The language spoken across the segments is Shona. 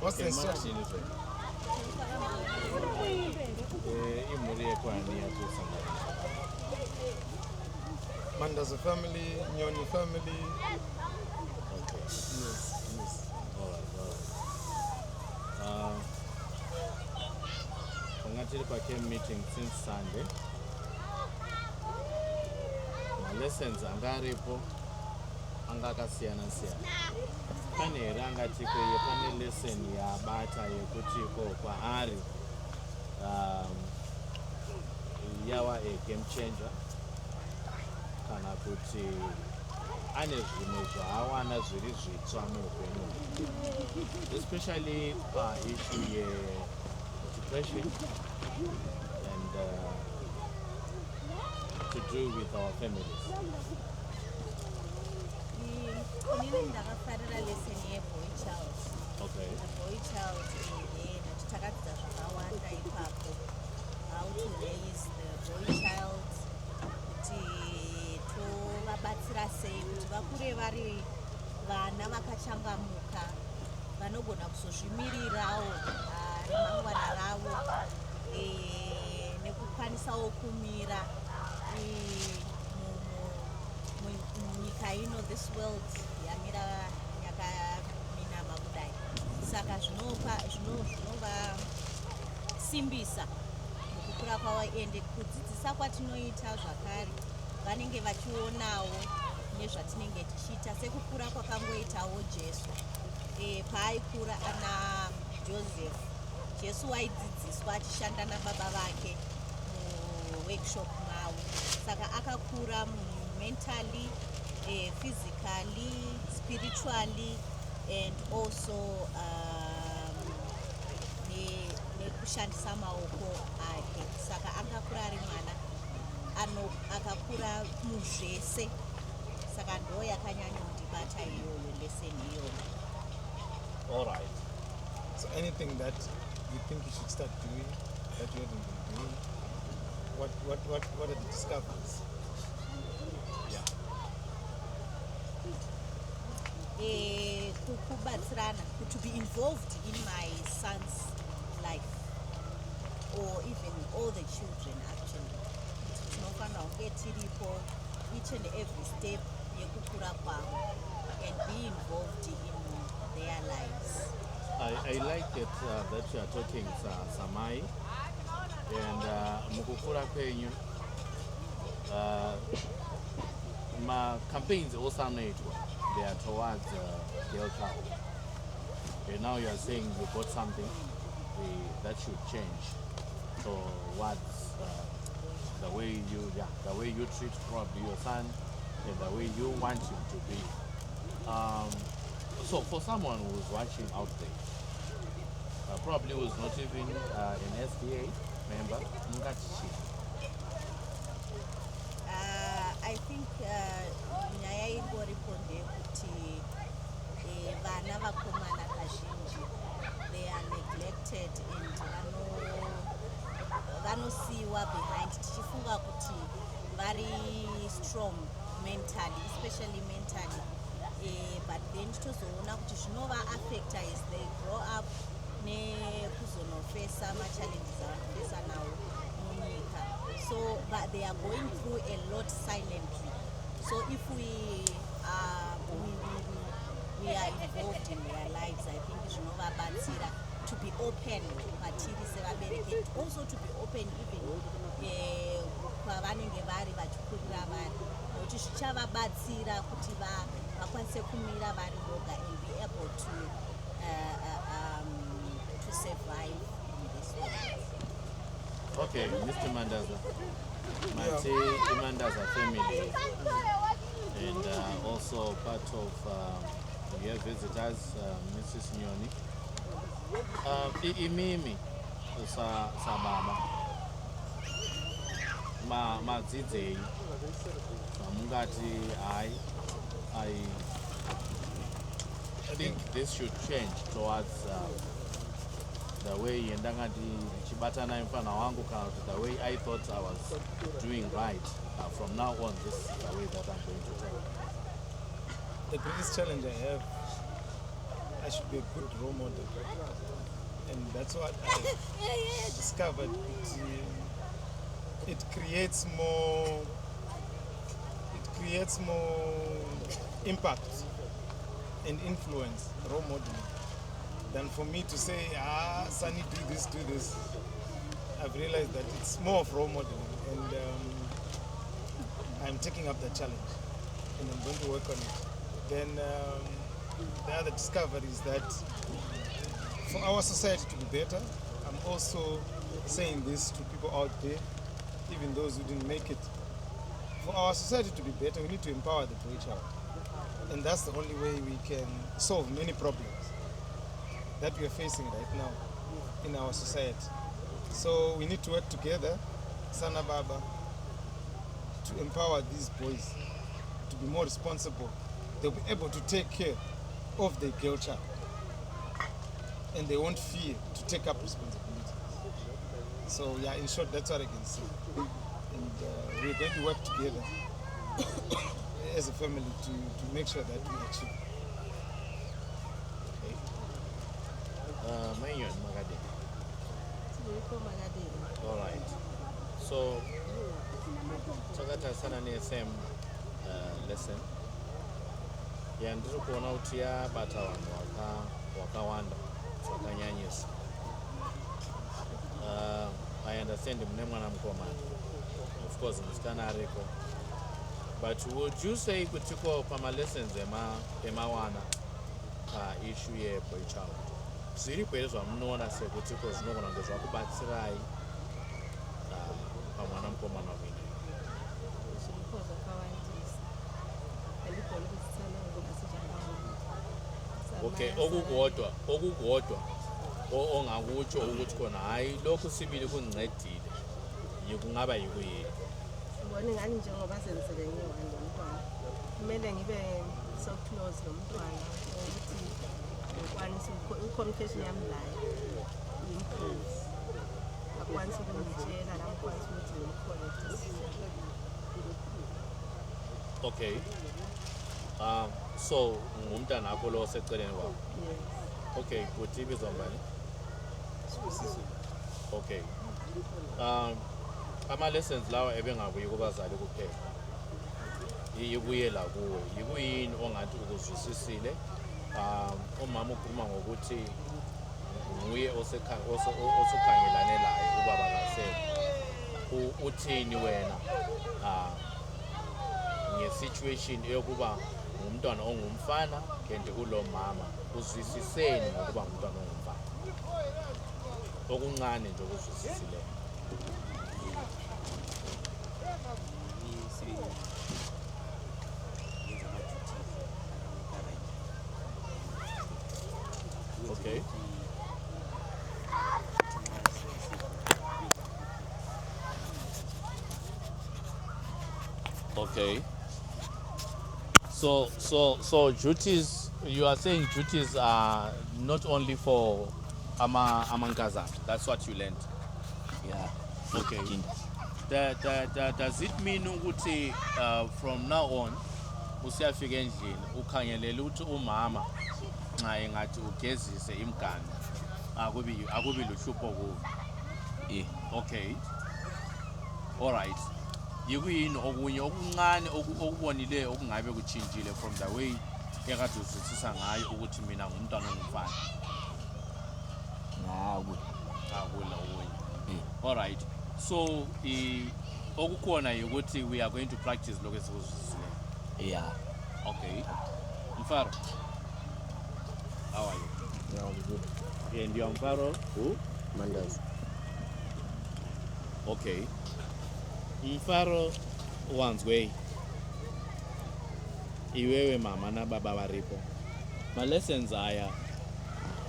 What's the instruction? Mandaza family, Nyoni family. Okay. Yes. All right. Came meeting since Sunday. My lessons angaripo angakasiyana siyana. Pane rangati pane lesson yabata yekuti kwaari yawa a game changer kana kuti ane zvimwe zvaawana zviri zvitsva muupenyu, especially issue yedepression and to do with our families. ndakafarira lesson yeboy child. Okay. Boy child takadzidza zvakawanda ipapo, how to raise the boy child, kuti tovabatsira sei kuti vakure vari vana vakachangamuka vanogona kuzozvimirirawo remangwana ravo, nekukwanisawo kumira munyika ino, this world yamira yakaminama kudai. Saka zvinovasimbisa mukukura kwavo, ende kudzidzisa kwatinoita zvakare vanenge vachionawo nezvatinenge tichiita, sekukura kwakangoitawo Jesu. Paaikura ana Joseph, Jesu waidzidziswa achishanda nababa vake muworkshop mavo, saka akakura mentally, physically, spiritually, and also nekushandisa maoko ake. Saka akakura ari mwana akakura muzvese, saka ndo yakanyanya kundibata iyoyo lesson iyoyo. All right. So anything that you think you should start doing that you haven't been doing, what are the discoveries? Yeah. Kubatsirana, to be involved in my son's life, or even all the children actually. Tinofanira kunge tiripo each and every step yekukura kwavo and be involved in their lives. I like it that you are talking Samai, and mukukura kwenyu ma campaigns also manaitwa, they are towards girl child. And now you are saying you got something that should change towards the way you treat probably your son and the way you want him to be. So for someone who's watching out there, probably who's not even an SDA member, I think nyaya ingoripo ndeyekuti vana vakomana kazhinji they are neglected and vanosiiwa behind, tichifunga kuti vari strong mentally, especially mentally, but then titozoona kuti zvinova affecta as they grow up nekuzonofesa machallenges avanofesa nawo munyika. So but they are going through a lot silently. So if we are involved in their lives, I think zvinovabatsira to be open matiri sevabereki, and also to be open even kwavanenge vari vachikurira vari, nokuti zvichavabatsira kuti vakwanise kumira vari voga and be able to survive in this world. Okay, Mr. Mandaza, Mate Mandaza family, and also part of we have visitors, Mrs. Nyoni. Imimi sababa madzidzei mungati I think this should change towards the way ndichibatana mfana wangu kana the way I thought I was doing right. From now on, this is the way that I'm going to take. The biggest challenge I have I should be a good role model. And that's what I discovered. It creates more impact and influence, role modeling, than for me to say, Sunny, do this. I've realized that it's more of role modeling, and I'm taking up the challenge, and I'm going to work on it. Then the other discovery is that for our society to be better, I'm also saying this to people out there, even those who didn't make it. For our society to be better, we need to empower the boy child. And that's the only way we can solve many problems that we are facing right now in our society. So we need to work together, Sana Baba, to empower these boys to be more responsible. They'll be able to take care of their girl child. And they won't fear to take up responsibility. So yeah, in short, that's what I can say. And we're going to work together as a family to make sure that we achieve. Manyon Magadi. All right. So that is the same lesson. Yeah, ndiri kuona kuti yabata vanhu wakawanda vakanyanyisa. I understand mune mwana mukomana, of course musikana ariko, but would you say kutiko pama lessons emawana issue yepo ichild zviripo here zvamunoona sekutiko zvinogona kunge zvakubatsirai pamwana mukomana wino? Okay, okukodwa ongakutsho ukuthi khona hayi lokhu sibili kungincedile kungaba yikuyini? Ngibona ngani njengoba senzele ngiyi-one nomntwana kumele ngibe so close nomntwana ukuthi ngikwanise i-communication yami layo i-improve, akwanise ukungitshela nami kwanise ukuthi ngimcorrect. Okay. So ngumntana akho lo seceleni kwakho? Yes. Okay, kuthi ibizwa ngani? Okay. Ama-lessons lawa ebengabuyi kubazali kuphela, ibuyela kuwe, yikuyini ongathi ukuzwisisile? Umama ukhuluma ngokuthi nguye osukhangelane laye ubaba kasekho. Uthini wena nge-situation eyokuba ngumntwana ongumfana and ulo mama, uzwisiseni ngokuba ngumntwana ongumfana? Okuncane nje okuzwisisileyo. Okay. Okay. So duties, you are saying duties are not only for Amankazana. That's what you learned. Yeah. Okay. Does it mean ukuthi from now on usiyafika endlini ukhangelela ukuthi umama nxa engathi ugezise imganu akubi luhlupho kuwe? Yeah. Okay. All right. Yikuyini okunye okuncane okubonileyo okungabe kuchintshile from the way ekade uzwisisa ngayo ukuthi mina ngumntwana ongumfana? Akula okunye. All right. So okukhona ukuthi we are going to practice lokho esikuzwisisileyo. Yeah. Okay. Mfaro, how are you? Yeah, I'm good. And you are Mfaro? Who? Mandaza. Okay. Mfaro one's way. Iwewe mama na baba varipo. Ma lessons aya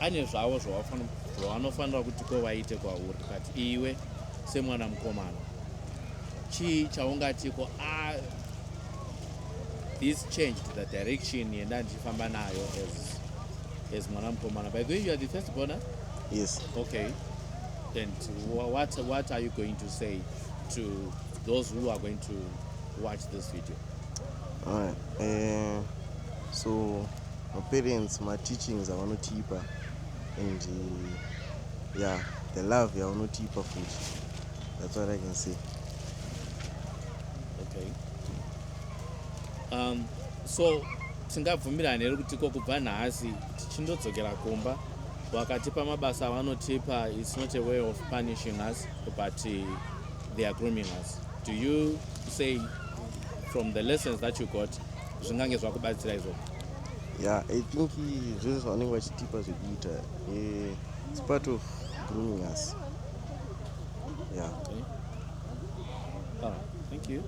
ane zvawo zvawanofanira kuti ko vaite kwauri, but iwe semwana mukomana chii chaungati ko this changed the direction yendandifamba nayo as mwana mukomana? By the way, you are the first born? Yes. Okay. Then what are you going to say to those who are going to watch this video? Alright. So maparents ma-teachings avanotipa and yeah, the love yavanotipa futhi. That's what I can say. Okay. So tingabvumirana here kuti kokubva nhasi tichindodzokera kumba wakatipa mabasa avanotipa, it's not a way of punishing us but they are grooming us. Do you say from the lessons that you got zvingange zvakubatsira izvozvo? Yeah, I think zvese zvavanenge vachitipa zvekuita, it's part of grooming us. Yeah. Okay. All right. Thank you.